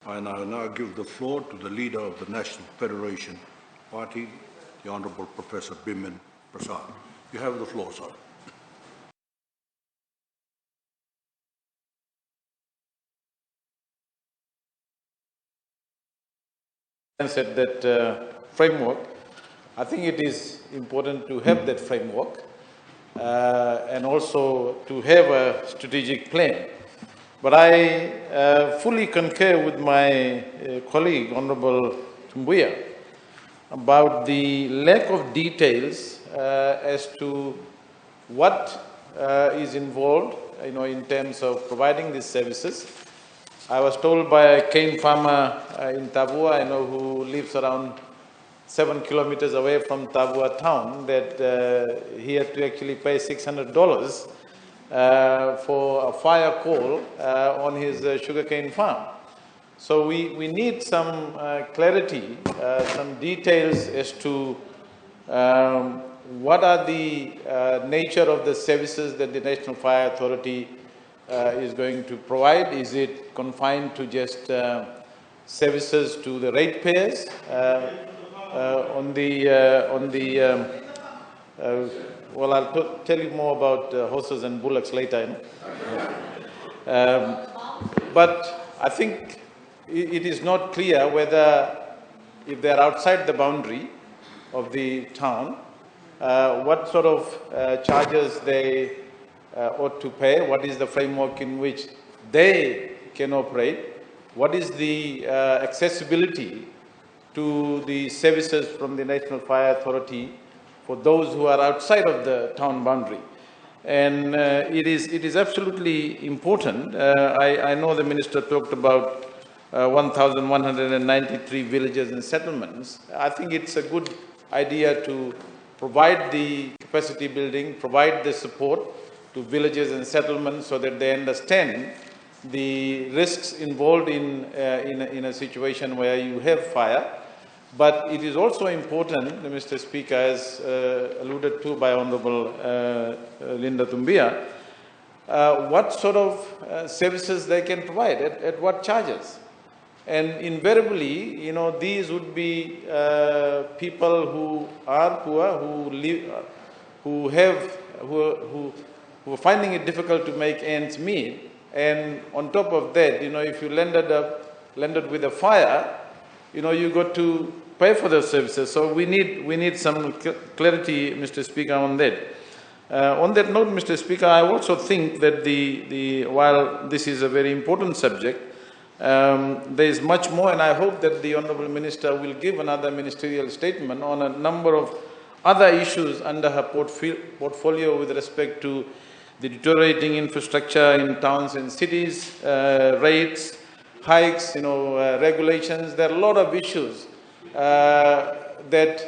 And I now give the floor to the leader of the National Federation Party, the Honourable Professor Biman Prasad. You have the floor, sir. At that framework, I think it is important to have that framework and also to have a strategic plan. But I fully concur with my colleague, Honourable Tumbuya, about the lack of details as to what is involved, in terms of providing these services. I was told by a cane farmer in Tabua, who lives around 7 kilometers away from Tabua town, that he had to actually pay $600 for a fire call on his sugarcane farm. So we need some clarity, some details as to what are the nature of the services that the National Fire Authority is going to provide. Is it confined to just services to the ratepayers? Well, I'll tell you more about horses and bullocks later. But I think it is not clear whether, if they're outside the boundary of the town, what sort of charges they ought to pay, what is the framework in which they can operate, what is the accessibility to the services from the National Fire Authority for those who are outside of the town boundary. And it is absolutely important. I know the Minister talked about 1,193 villages and settlements. I think it's a good idea to provide the capacity building, provide the support to villages and settlements so that they understand the risks involved in a situation where you have fire. But it is also important, Mr. Speaker, as alluded to by Honourable Linda Tumbia, what sort of services they can provide, at what charges. And invariably, these would be people who are poor, who are finding it difficult to make ends meet. And on top of that, if you landed with a fire, you got to pay for those services. So we need some clarity, Mr. Speaker, on that. On that note, Mr. Speaker, I also think that while this is a very important subject, there is much more, and I hope that the Honourable Minister will give another ministerial statement on a number of other issues under her portfolio with respect to the deteriorating infrastructure in towns and cities, rates, hikes, regulations. There are a lot of issues that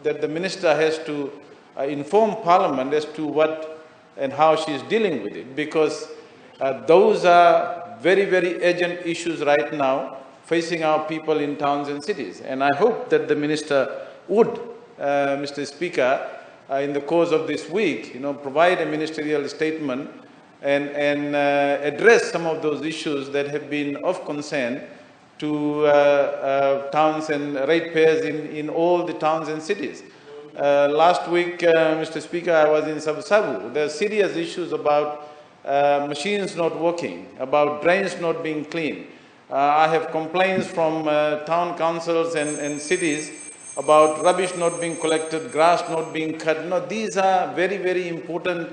the Minister has to inform Parliament as to what and how she is dealing with it, because those are very, very urgent issues right now facing our people in towns and cities. And I hope that the Minister would, Mr. Speaker, in the course of this week, provide a ministerial statement and address some of those issues that have been of concern to towns and ratepayers in all the towns and cities. Last week, Mr. Speaker, I was in Sabu. There are serious issues about machines not working, about drains not being clean. I have complaints from town councils and cities about rubbish not being collected, grass not being cut. These are very, very important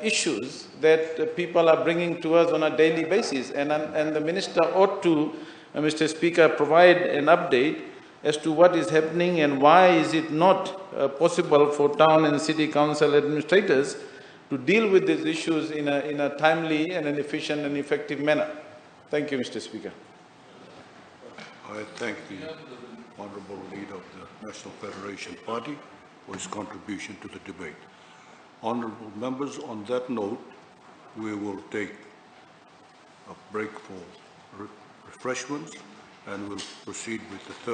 issues that people are bringing to us on a daily basis. And the Minister ought to, Mr. Speaker, provide an update as to what is happening and why is it not possible for town and city council administrators to deal with these issues in a timely and an efficient and effective manner. Thank you, Mr. Speaker. I thank the Honourable Leader of the National Federation Party for his contribution to the debate. Honourable members, on that note, we will take a break for refreshments and we'll proceed with the third